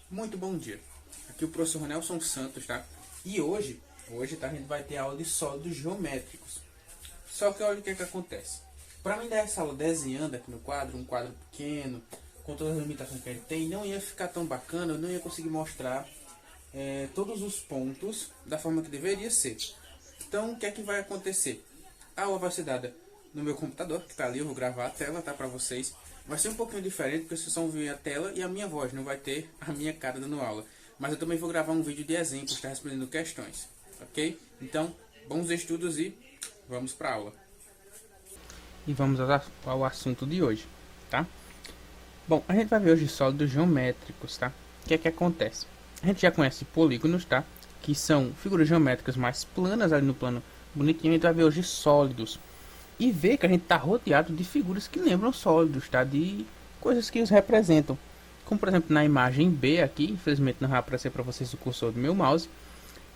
Muito bom dia. Aqui é o professor Nelson Santos, tá? E hoje tá, a gente vai ter aula de sólidos geométricos. Só que olha o que acontece. Para mim dar essa aula desenhando aqui no quadro, um quadro pequeno, com todas as limitações que a gente tem, não ia ficar tão bacana, eu não ia conseguir mostrar todos os pontos da forma que deveria ser. Então, o que é que vai acontecer? A aula vai ser dada no meu computador, que está ali, eu vou gravar a tela, tá, para vocês. Vai ser um pouquinho diferente, porque vocês vão ver a tela e a minha voz, não vai ter a minha cara dando aula. Mas eu também vou gravar um vídeo de exemplos, tá, respondendo questões, ok? Então, bons estudos e vamos para a aula. E vamos ao assunto de hoje, tá? Bom, a gente vai ver hoje sólidos geométricos, tá? O que é que acontece? A gente já conhece polígonos, tá? Que são figuras geométricas mais planas ali no plano bonitinho. A gente vai ver hoje sólidos. E ver que a gente está rodeado de figuras que lembram sólidos, tá? De coisas que os representam. Como, por exemplo, na imagem B aqui. Infelizmente não vai aparecer para vocês o cursor do meu mouse.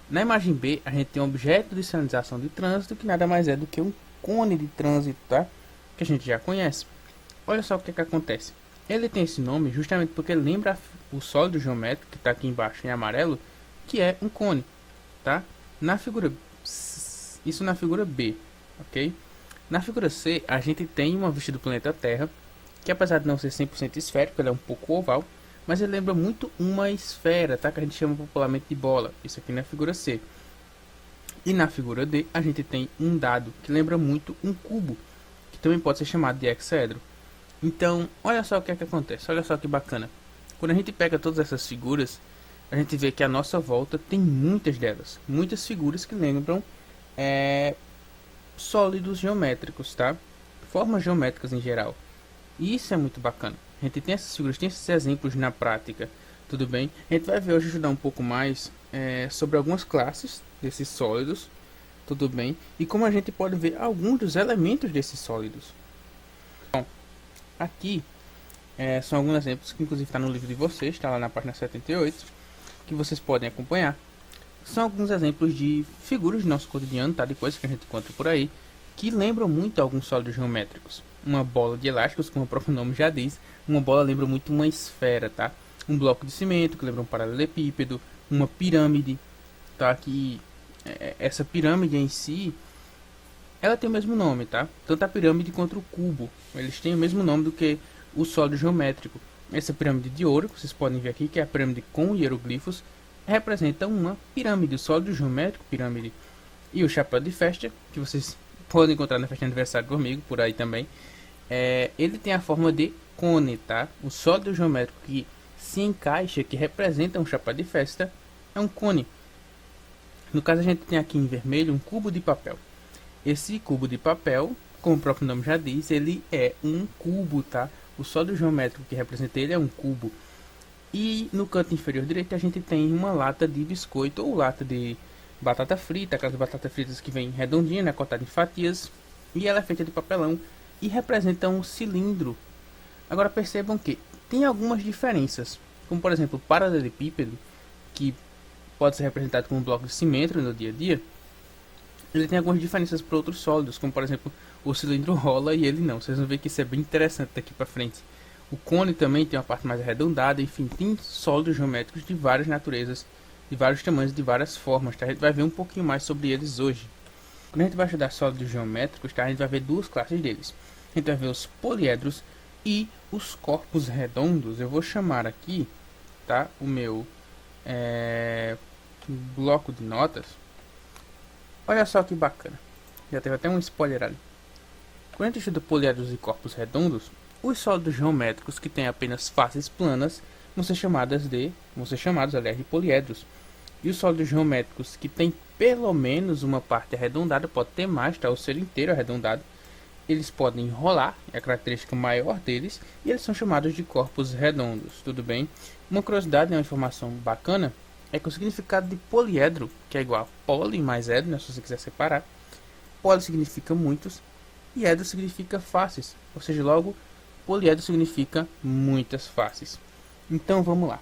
Na imagem B, a gente tem um objeto de sinalização de trânsito, que nada mais é do que um cone de trânsito, tá? Que a gente já conhece. Olha só o que acontece. Ele tem esse nome justamente porque lembra o sólido geométrico, que está aqui embaixo em amarelo, que é um cone, tá? Na figura... Isso na figura B, ok? Na figura C, a gente tem uma vista do planeta Terra, que apesar de não ser 100% esférico, ele é um pouco oval, mas ele lembra muito uma esfera, tá? Que a gente chama popularmente de bola. Isso aqui na figura C. E na figura D, a gente tem um dado, que lembra muito um cubo, que também pode ser chamado de hexaedro. Então, olha só o que acontece, olha só que bacana. Quando a gente pega todas essas figuras, a gente vê que à nossa volta tem muitas delas. Muitas figuras que lembram sólidos geométricos, tá? Formas geométricas em geral. E isso é muito bacana. A gente tem essas figuras, tem esses exemplos na prática, tudo bem? A gente vai ver hoje estudar um pouco mais sobre algumas classes desses sólidos, tudo bem? E como a gente pode ver alguns dos elementos desses sólidos. Bom, aqui são alguns exemplos que inclusive está no livro de vocês, está lá na página 78, que vocês podem acompanhar. São alguns exemplos de figuras do nosso cotidiano, tá? De coisas que a gente encontra por aí, que lembram muito alguns sólidos geométricos. Uma bola de elásticos, como o próprio nome já diz, uma bola lembra muito uma esfera, tá? Um bloco de cimento, que lembra um paralelepípedo, uma pirâmide, tá? Que essa pirâmide em si, ela tem o mesmo nome, tá? Tanto a pirâmide quanto o cubo, eles têm o mesmo nome do que o sólido geométrico. Essa pirâmide de ouro, que vocês podem ver aqui, que é a pirâmide com hieroglifos, representa uma pirâmide, o sólido geométrico pirâmide. E o chapéu de festa, que vocês podem encontrar na festa de aniversário comigo, por aí também, ele tem a forma de cone, tá? O sólido geométrico que se encaixa, que representa um chapéu de festa, é um cone. No caso, a gente tem aqui em vermelho um cubo de papel. Esse cubo de papel, como o próprio nome já diz, ele é um cubo, tá? O sólido geométrico que representa ele é um cubo. E no canto inferior direito a gente tem uma lata de biscoito ou lata de batata frita, aquelas batatas fritas que vem redondinha, né, cortada em fatias, e ela é feita de papelão e representa um cilindro. Agora percebam que tem algumas diferenças, como por exemplo o paralelepípedo, que pode ser representado como um bloco de cimento no dia a dia. Ele tem algumas diferenças para outros sólidos, como por exemplo o cilindro rola e ele não. Vocês vão ver que isso é bem interessante daqui para frente. O cone também tem uma parte mais arredondada, enfim, tem sólidos geométricos de várias naturezas, de vários tamanhos, de várias formas, tá? A gente vai ver um pouquinho mais sobre eles hoje. Quando a gente vai estudar sólidos geométricos, tá? A gente vai ver duas classes deles. A gente vai ver os poliedros e os corpos redondos. Eu vou chamar aqui, tá? O meu bloco de notas. Olha só que bacana. Já teve até um spoiler ali. Quando a gente estuda poliedros e corpos redondos, os sólidos geométricos que têm apenas faces planas vão ser chamados, aliás, de poliedros. E os sólidos geométricos que têm pelo menos uma parte arredondada, pode ter mais, tá? O ser inteiro arredondado, eles podem rolar, é a característica maior deles, e eles são chamados de corpos redondos, tudo bem? Uma curiosidade, uma informação bacana, é que o significado de poliedro, que é igual a poli mais edro, né, se você quiser separar, poli significa muitos, e edro significa faces, ou seja, logo, poliedro significa muitas faces. Então vamos lá.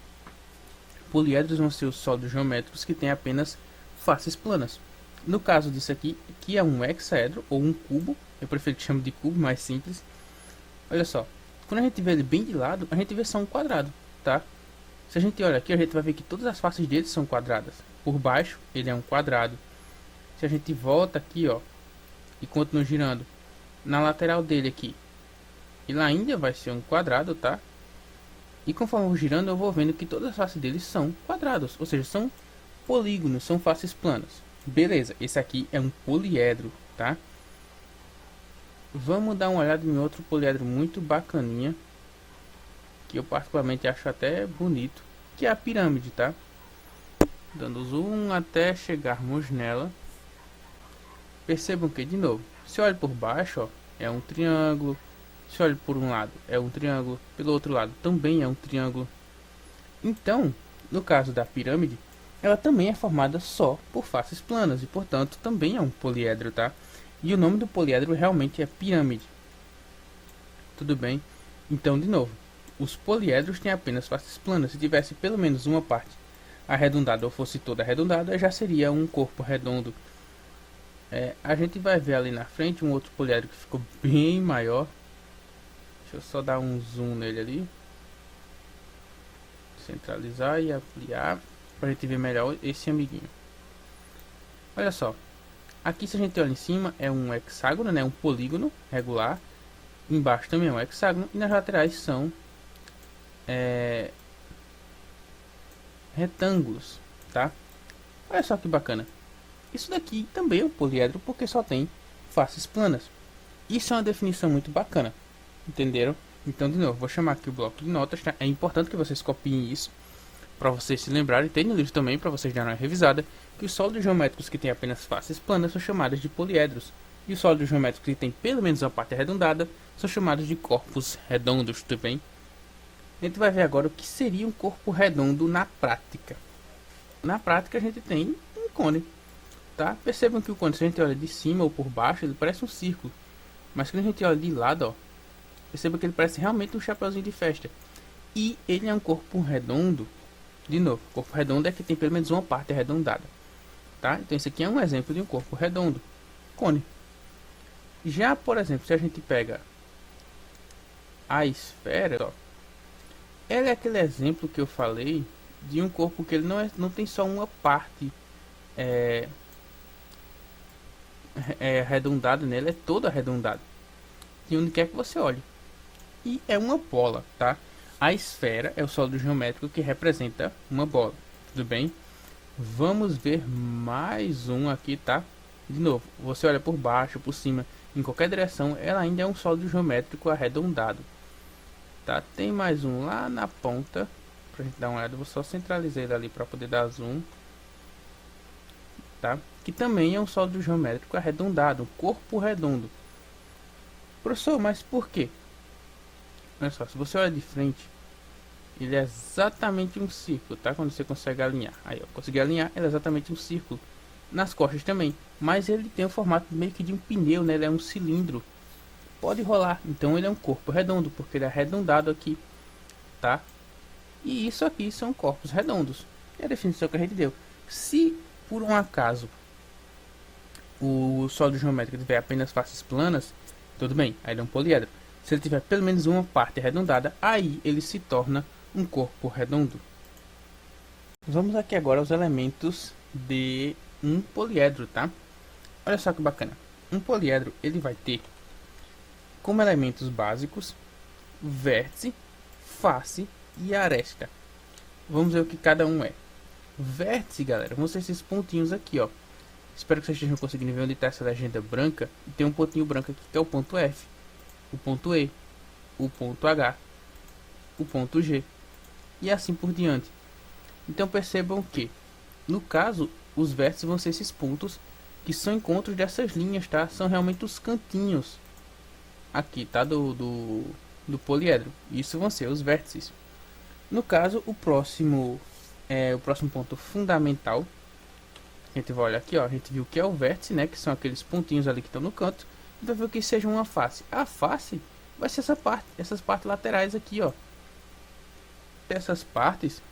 Poliedros vão ser os sólidos geométricos que têm apenas faces planas. No caso disso aqui, que é um hexaedro ou um cubo, eu prefiro que chame de cubo, mais simples. Olha só, quando a gente vê ele bem de lado, a gente vê só um quadrado, tá? Se a gente olha aqui, a gente vai ver que todas as faces dele são quadradas. Por baixo, ele é um quadrado. Se a gente volta aqui, ó, e continua girando, na lateral dele aqui, ele ainda vai ser um quadrado, tá? E conforme eu vou girando, eu vou vendo que todas as faces dele são quadrados, ou seja, são polígonos, são faces planas. Beleza, esse aqui é um poliedro, tá? Vamos dar uma olhada em outro poliedro muito bacaninha, que eu particularmente acho até bonito, que é a pirâmide, tá? Dando zoom até chegarmos nela. Percebam que, de novo, se olha por baixo, ó, é um triângulo. Se olha por um lado, é um triângulo. Pelo outro lado, também é um triângulo. Então, no caso da pirâmide, ela também é formada só por faces planas e, portanto, também é um poliedro, tá? E o nome do poliedro realmente é pirâmide. Tudo bem? Então, de novo, os poliedros têm apenas faces planas. Se tivesse pelo menos uma parte arredondada ou fosse toda arredondada, já seria um corpo redondo. A gente vai ver ali na frente um outro poliedro que ficou bem maior. Deixa eu só dar um zoom nele ali. Centralizar e ampliar para a gente ver melhor esse amiguinho. Olha só. Aqui, se a gente olha em cima, é um hexágono, né? Um polígono regular. Embaixo também é um hexágono. E nas laterais são retângulos, tá? Olha só que bacana. Isso daqui também é um poliedro porque só tem faces planas. Isso é uma definição muito bacana. Entenderam? Então, de novo, vou chamar aqui o bloco de notas, tá? É importante que vocês copiem isso para vocês se lembrarem. Tem no livro também para vocês darem uma revisada, que os sólidos geométricos que têm apenas faces planas são chamados de poliedros. E os sólidos geométricos que têm pelo menos uma parte arredondada são chamados de corpos redondos, tudo bem? A gente vai ver agora o que seria um corpo redondo na prática. Na prática a gente tem um cone, tá? Percebam que o cone, se a gente olha de cima ou por baixo, ele parece um círculo. Mas quando a gente olha de lado, ó, perceba que ele parece realmente um chapeuzinho de festa. E ele é um corpo redondo. De novo, corpo redondo é que tem pelo menos uma parte arredondada, tá? Então esse aqui é um exemplo de um corpo redondo, cone. Já, por exemplo, se a gente pega a esfera, ó, ela é aquele exemplo que eu falei de um corpo que ele não tem só uma parte arredondada nele, é todo arredondado. De onde quer que você olhe. E é uma bola, tá? A esfera é o sólido geométrico que representa uma bola. Tudo bem? Vamos ver mais um aqui, tá? De novo, você olha por baixo, por cima, em qualquer direção, ela ainda é um sólido geométrico arredondado. Tá? Tem mais um lá na ponta. Pra gente dar uma olhada, eu vou só centralizar ele ali para poder dar zoom. Tá? Que também é um sólido geométrico arredondado, um corpo redondo. Professor, mas por quê? Olha só, se você olha de frente, ele é exatamente um círculo, tá? Quando você consegue alinhar. Aí, ó, consegui alinhar, ele é exatamente um círculo. Nas costas também, mas ele tem o formato meio que de um pneu, né? Ele é um cilindro. Pode rolar, então ele é um corpo redondo, porque ele é arredondado aqui, tá? E isso aqui são corpos redondos. É a definição que a gente deu. Se por um acaso o sólido geométrico tiver apenas faces planas, tudo bem, aí ele é um poliedro. Se ele tiver pelo menos uma parte arredondada, aí ele se torna um corpo redondo. Vamos aqui agora aos elementos de um poliedro, tá? Olha só que bacana. Um poliedro, ele vai ter como elementos básicos vértice, face e aresta. Vamos ver o que cada um é. Vértice, galera, vão ser esses pontinhos aqui, ó. Espero que vocês estejam conseguindo ver onde está essa legenda branca. E tem um pontinho branco aqui que é o ponto F, o ponto E, o ponto H, o ponto G e assim por diante. Então percebam que, no caso, os vértices vão ser esses pontos que são encontros dessas linhas, tá? São realmente os cantinhos aqui, tá? Do poliedro. Isso vão ser os vértices. No caso, o próximo ponto fundamental. A gente vai olhar aqui, ó. A gente viu que é o vértice, né? Que são aqueles pontinhos ali que estão no canto. E vai ver o que seja uma face. A face vai ser essas partes laterais aqui, ó. Essas partes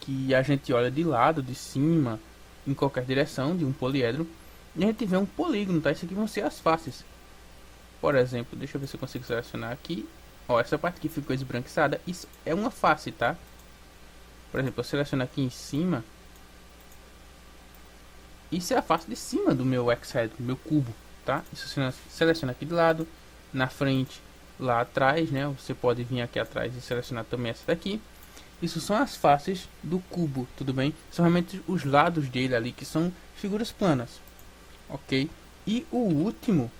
que a gente olha de lado, de cima, em qualquer direção de um poliedro. E a gente vê um polígono, tá? Isso aqui vão ser as faces. Por exemplo, deixa eu ver se eu consigo selecionar aqui. Ó, essa parte que ficou esbranquiçada, isso é uma face, tá? Por exemplo, eu seleciono aqui em cima. Isso é a face de cima do meu hexágono, do meu cubo, tá? Isso você seleciona aqui de lado, na frente, lá atrás, né? Você pode vir aqui atrás e selecionar também essa daqui. Isso são as faces do cubo, tudo bem? São realmente os lados dele ali, que são figuras planas, ok? E o último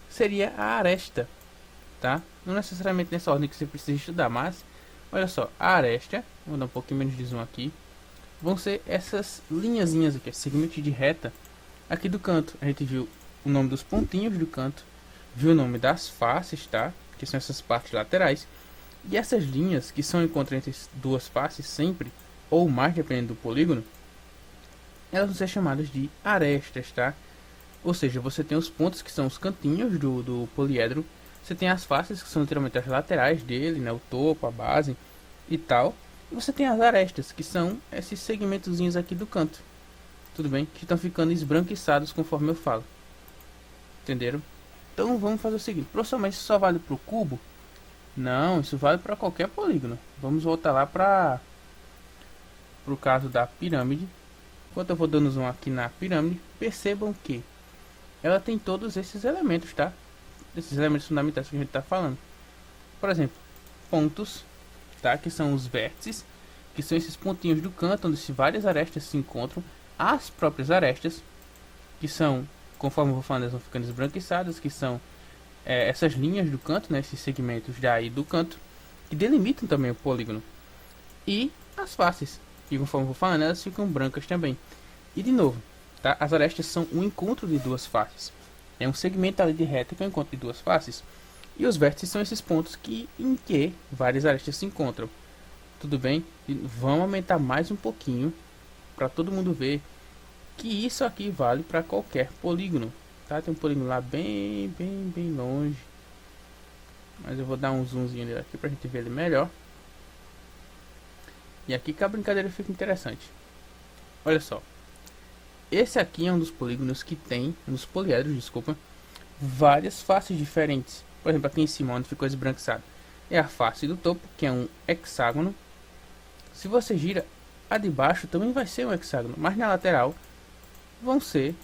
seria a aresta, tá? Não necessariamente nessa ordem que você precisa estudar, mas olha só, a aresta, vou dar um pouquinho menos de zoom aqui, vão ser essas linhazinhas aqui, segmentos de reta aqui do canto. A gente viu o nome dos pontinhos do canto, viu o nome das faces, tá? Que são essas partes laterais. E essas linhas que são encontro entre duas faces sempre, ou mais dependendo do polígono, elas vão ser chamadas de arestas, tá? Ou seja, você tem os pontos que são os cantinhos do poliedro, você tem as faces que são literalmente as laterais dele, né? O topo, a base e tal. E você tem as arestas, que são esses segmentozinhos aqui do canto. Tudo bem? Que estão ficando esbranquiçados conforme eu falo. Entenderam? Então vamos fazer o seguinte. Professor, mas isso só vale para o cubo? Não, isso vale para qualquer polígono. Vamos voltar lá para o caso da pirâmide. Enquanto eu vou dando zoom aqui na pirâmide, percebam que ela tem todos esses elementos, tá? Esses elementos fundamentais que a gente está falando. Por exemplo, pontos, tá? Que são os vértices, que são esses pontinhos do canto onde várias arestas se encontram. As próprias arestas, que são, conforme eu vou falando, elas vão ficando esbranquiçadas, que são essas linhas do canto, né? Esses segmentos daí do canto, que delimitam também o polígono. E as faces, que conforme eu vou falando, elas ficam brancas também. E de novo, tá? As arestas são um encontro de duas faces. É um segmento ali de reta que é um encontro de duas faces. E os vértices são esses pontos em que várias arestas se encontram. Tudo bem? E vamos aumentar mais um pouquinho para todo mundo ver que isso aqui vale para qualquer polígono. Tá? Tem um polígono lá bem longe. Mas eu vou dar um zoomzinho nele aqui para a gente ver ele melhor. E aqui que a brincadeira fica interessante. Olha só. Esse aqui é um dos polígonos que tem, um dos poliedros, desculpa, várias faces diferentes. Por exemplo, aqui em cima, onde ficou esbranquiçado, é a face do topo, que é um hexágono. Se você gira, a de baixo também vai ser um hexágono, mas na lateral vão ser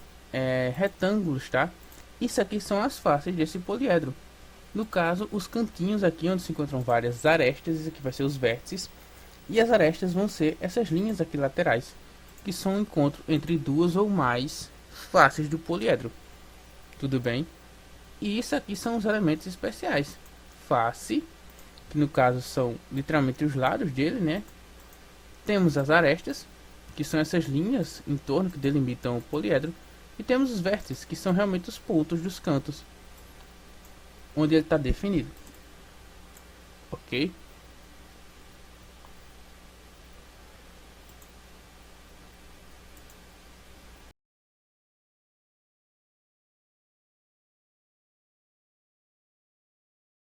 retângulos, tá? Isso aqui são as faces desse poliedro. No caso, os cantinhos aqui onde se encontram várias arestas, isso aqui vai ser os vértices. E as arestas vão ser essas linhas aqui laterais, que são um encontro entre duas ou mais faces do poliedro. Tudo bem? E isso aqui são os elementos especiais. Face, que no caso são literalmente os lados dele, né? Temos as arestas, que são essas linhas em torno que delimitam o poliedro. E temos os vértices, que são realmente os pontos dos cantos, onde ele está definido. Ok?